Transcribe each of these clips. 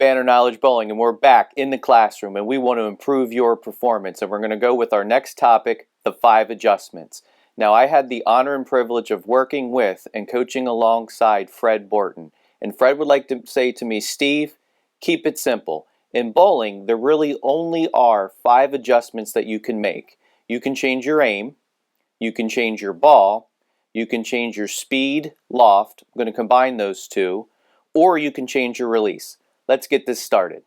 Banner Knowledge Bowling, and we're back in the classroom, and we want to improve your performance, and we're going to go with our next topic, the 5 adjustments. Now, I had the honor and privilege of working with and coaching alongside Fred Borton, and Fred would like to say to me, Steve, keep it simple. In bowling, there really only are 5 adjustments that you can make. You can change your aim, you can change your ball, you can change your speed, loft, I'm going to combine those two, or you can change your release. Let's get this started.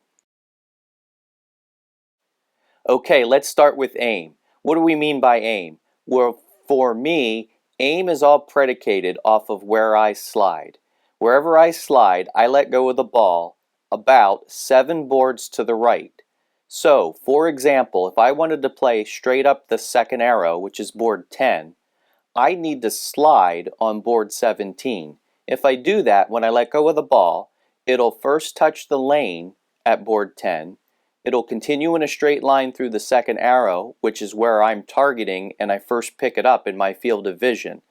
Okay, let's start with aim. What do we mean by aim? Well, for me, aim is all predicated off of where I slide. Wherever I slide, I let go of the ball about 7 boards to the right. So, for example, if I wanted to play straight up the second arrow, which is board 10, I need to slide on board 17. If I do that, when I let go of the ball, it'll first touch the lane at board 10. It'll continue in a straight line through the second arrow, which is where I'm targeting and I first pick it up in my field of vision.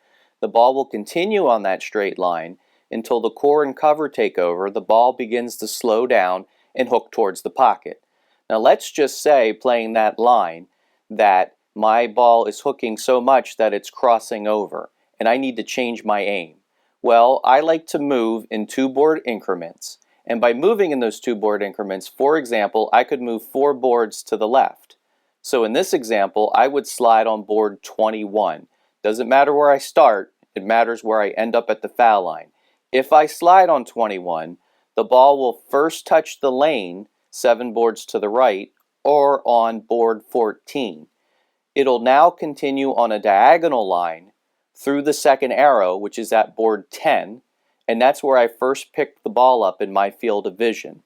The ball will continue on that straight line until the core and cover take over. The ball begins to slow down and hook towards the pocket. Now let's just say, playing that line, that my ball is hooking so much that it's crossing over and I need to change my aim. Well, I like to move in 2 board increments, and by moving in those 2 board increments, for example, I could move 4 boards to the left. So in this example, I would slide on board 21. Doesn't matter where I start, it matters where I end up at the foul line. If I slide on 21, the ball will first touch the lane 7 boards to the right or on board 14. It'll now continue on a diagonal line through the second arrow, which is at board 10, and that's where I first picked the ball up in my field of vision.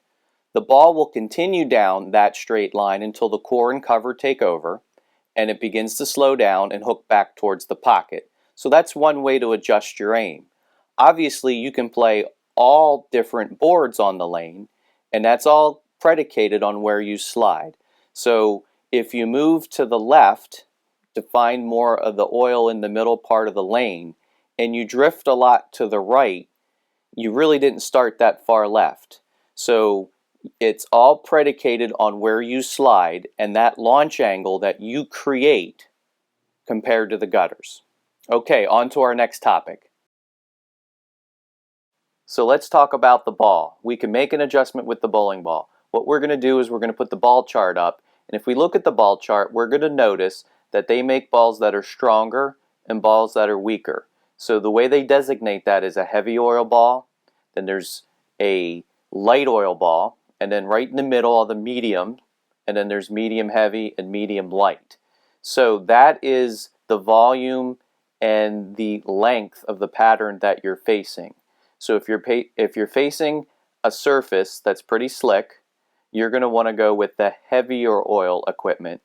The ball will continue down that straight line until the core and cover take over, and it begins to slow down and hook back towards the pocket. So that's one way to adjust your aim. Obviously, you can play all different boards on the lane, and that's all predicated on where you slide. So if you move to the left to find more of the oil in the middle part of the lane, and you drift a lot to the right, you really didn't start that far left. So it's all predicated on where you slide and that launch angle that you create compared to the gutters. Okay, on to our next topic. So let's talk about the ball. We can make an adjustment with the bowling ball. What we're going to do is we're going to put the ball chart up, and if we look at the ball chart, we're going to notice that they make balls that are stronger and balls that are weaker. So the way they designate that is a heavy oil ball, then there's a light oil ball, and then right in the middle are the medium, and then there's medium heavy and medium light. So that is the volume and the length of the pattern that you're facing. So if you're facing a surface that's pretty slick, you're going to want to go with the heavier oil equipment.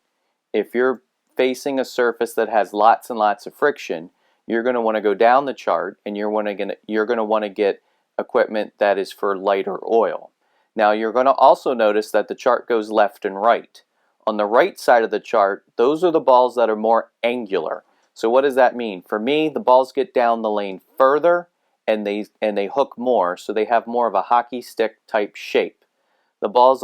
If you're facing a surface that has lots and lots of friction, you're going to want to go down the chart and you're going to want to get equipment that is for lighter oil. Now you're going to also notice that the chart goes left and right. On the right side of the chart, those are the balls that are more angular. So what does that mean? For me, the balls get down the lane further and they hook more, so they have more of a hockey stick type shape. The balls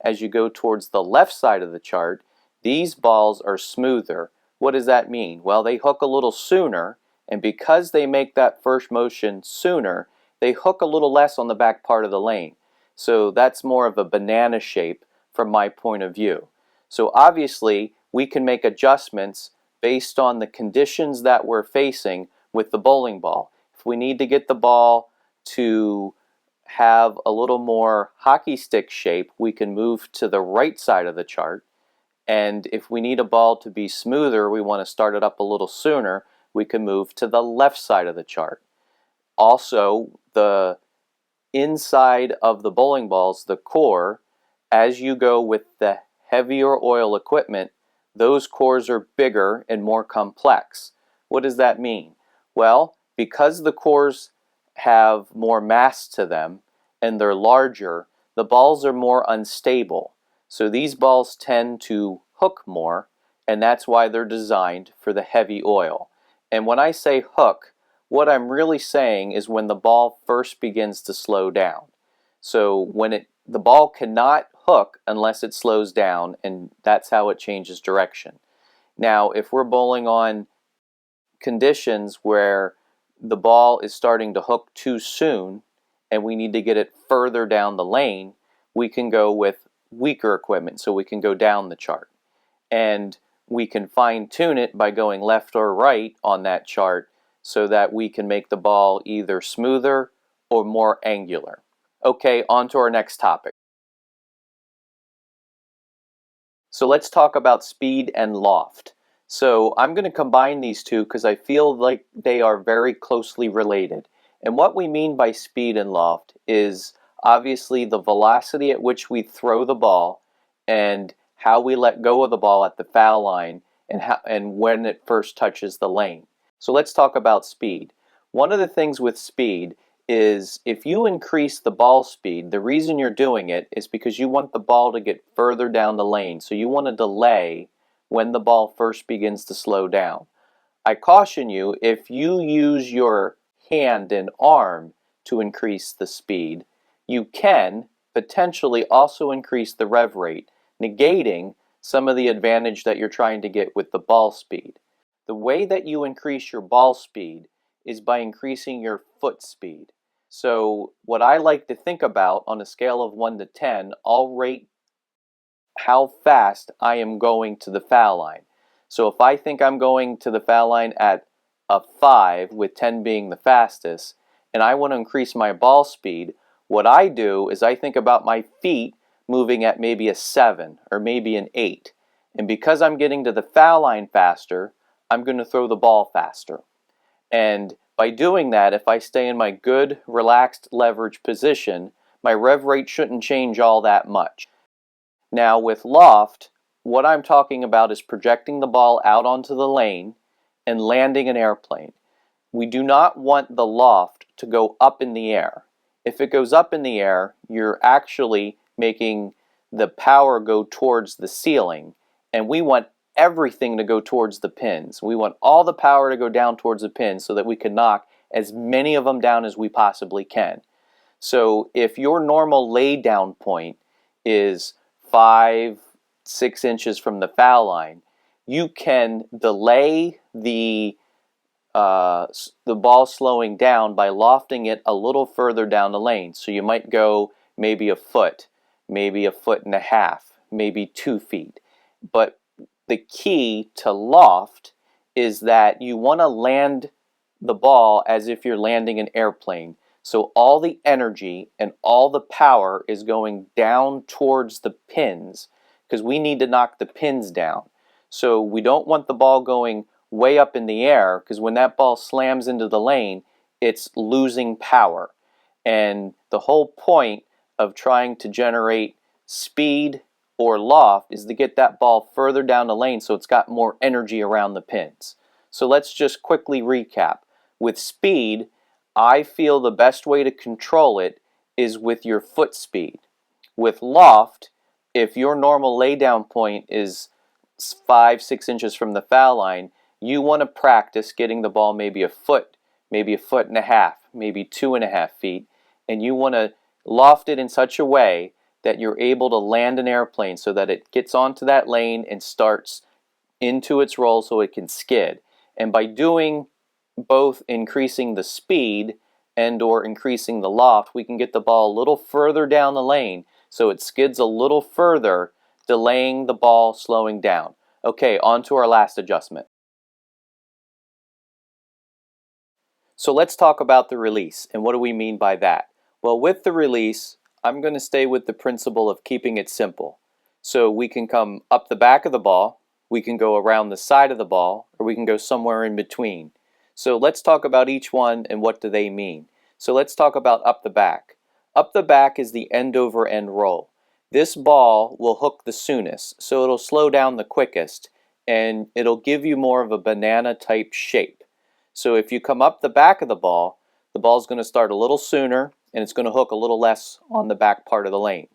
as you go towards the left side of the chart, these balls are smoother. What does that mean? Well, they hook a little sooner, and because they make that first motion sooner, they hook a little less on the back part of the lane. So that's more of a banana shape from my point of view. So obviously, we can make adjustments based on the conditions that we're facing with the bowling ball. If we need to get the ball to have a little more hockey stick shape, we can move to the right side of the chart. And if we need a ball to be smoother, we want to start it up a little sooner, we can move to the left side of the chart. Also, the inside of the bowling balls, the core, as you go with the heavier oil equipment, those cores are bigger and more complex. What does that mean? Well, because the cores have more mass to them and they're larger, the balls are more unstable. So these balls tend to hook more, and that's why they're designed for the heavy oil. And when I say hook, what I'm really saying is when the ball first begins to slow down. So when it the ball cannot hook unless it slows down, and that's how it changes direction. Now, if we're bowling on conditions where the ball is starting to hook too soon and we need to get it further down the lane, we can go with weaker equipment, so we can go down the chart. And we can fine tune it by going left or right on that chart so that we can make the ball either smoother or more angular. Okay, on to our next topic. So let's talk about speed and loft. So I'm going to combine these two because I feel like they are very closely related. And what we mean by speed and loft is obviously the velocity at which we throw the ball and how we let go of the ball at the foul line and when it first touches the lane. So let's talk about speed. One of the things with speed is if you increase the ball speed, the reason you're doing it is because you want the ball to get further down the lane. So you want to delay when the ball first begins to slow down. I caution you, if you use your hand and arm to increase the speed, you can potentially also increase the rev rate, negating some of the advantage that you're trying to get with the ball speed. The way that you increase your ball speed is by increasing your foot speed. So what I like to think about on a scale of 1 to 10, I'll rate how fast I am going to the foul line. So if I think I'm going to the foul line at a 5, with 10 being the fastest, and I want to increase my ball speed, what I do is I think about my feet moving at maybe a 7 or maybe an 8. And because I'm getting to the foul line faster, I'm going to throw the ball faster. And by doing that, if I stay in my good, relaxed leverage position, my rev rate shouldn't change all that much. Now with loft, what I'm talking about is projecting the ball out onto the lane and landing an airplane. We do not want the loft to go up in the air. If it goes up in the air, you're actually making the power go towards the ceiling, and we want everything to go towards the pins. We want all the power to go down towards the pins so that we can knock as many of them down as we possibly can. So if your normal lay down point is 5-6 inches from the foul line, you can delay the ball slowing down by lofting it a little further down the lane. So you might go maybe a foot, maybe a foot and a half, maybe 2 feet. But the key to loft is that you want to land the ball as if you're landing an airplane. So all the energy and all the power is going down towards the pins because we need to knock the pins down. So we don't want the ball going way up in the air because when that ball slams into the lane, it's losing power. And the whole point of trying to generate speed or loft is to get that ball further down the lane so it's got more energy around the pins. So let's just quickly recap. With speed, I feel the best way to control it is with your foot speed. With loft, if your normal laydown point is 5-6 inches from the foul line, you want to practice getting the ball maybe a foot and a half, maybe 2.5 feet, and you want to loft it in such a way that you're able to land an airplane so that it gets onto that lane and starts into its roll so it can skid. And by doing both increasing the speed and or increasing the loft, we can get the ball a little further down the lane so it skids a little further, delaying the ball slowing down. Okay, on to our last adjustment. So let's talk about the release, and what do we mean by that? Well, with the release, I'm going to stay with the principle of keeping it simple. So we can come up the back of the ball, we can go around the side of the ball, or we can go somewhere in between. So let's talk about each one and what do they mean. So let's talk about up the back. Up the back is the end over end roll. This ball will hook the soonest, so it'll slow down the quickest, and it'll give you more of a banana type shape. So if you come up the back of the ball's going to start a little sooner and it's going to hook a little less on the back part of the lane.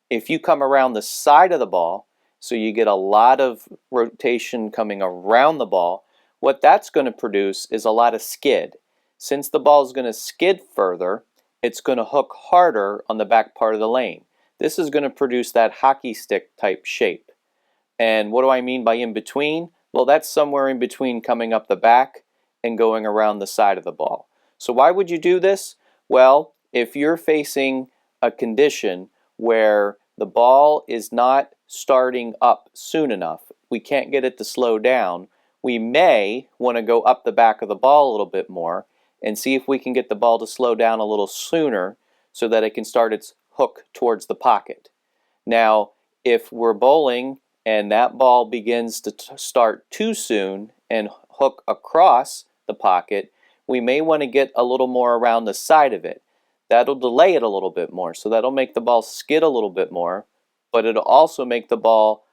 If you come around the side of the ball, so you get a lot of rotation coming around the ball, what that's going to produce is a lot of skid. Since the ball is going to skid further, it's going to hook harder on the back part of the lane. this is going to produce that hockey stick type shape. And what do I mean by in between? Well, that's somewhere in between coming up the back and going around the side of the ball. So why would you do this? Well, if you're facing a condition where the ball is not starting up soon enough, we can't get it to slow down, we may want to go up the back of the ball a little bit more and see if we can get the ball to slow down a little sooner so that it can start its hook towards the pocket. Now, if we're bowling and that ball begins to start too soon and hook across the pocket, we may want to get a little more around the side of it. That'll delay it a little bit more, so that'll make the ball skid a little bit more, but it'll also make the ball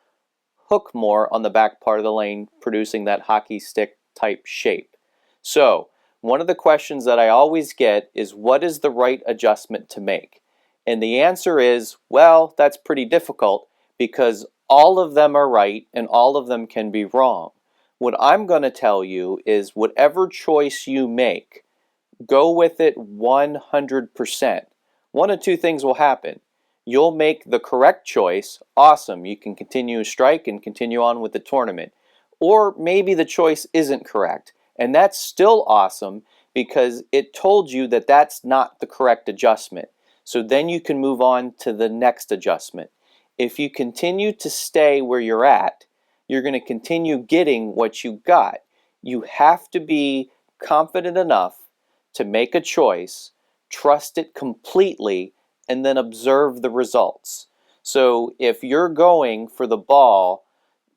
hook more on the back part of the lane, producing that hockey stick type shape. So, one of the questions that I always get is, what is the right adjustment to make? And the answer is, well, that's pretty difficult because all of them are right and all of them can be wrong. What I'm going to tell you is, whatever choice you make, go with it 100%. One of two things will happen. You'll make the correct choice, awesome, you can continue to strike and continue on with the tournament. Or maybe the choice isn't correct, and that's still awesome because it told you that that's not the correct adjustment. So then you can move on to the next adjustment. If you continue to stay where you're at, you're going to continue getting what you got. You have to be confident enough to make a choice, trust it completely, and then observe the results. So if you're going for the ball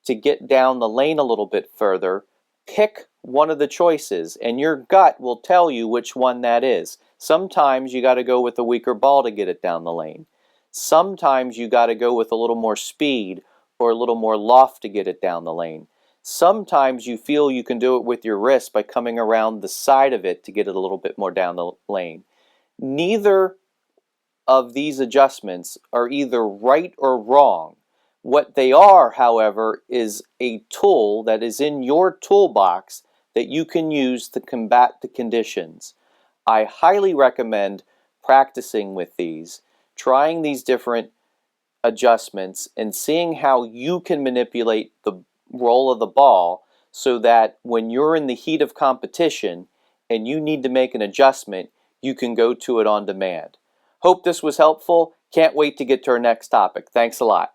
to get down the lane a little bit further, pick one of the choices and your gut will tell you which one that is. Sometimes you got to go with a weaker ball to get it down the lane. Sometimes you got to go with a little more speed or a little more loft to get it down the lane. Sometimes you feel you can do it with your wrist by coming around the side of it to get it a little bit more down the lane. Neither of these adjustments are either right or wrong. What they are, however, is a tool that is in your toolbox that you can use to combat the conditions. I highly recommend practicing with these, trying these different adjustments, and seeing how you can manipulate the roll of the ball so that when you're in the heat of competition and you need to make an adjustment, you can go to it on demand. Hope this was helpful. Can't wait to get to our next topic. Thanks a lot.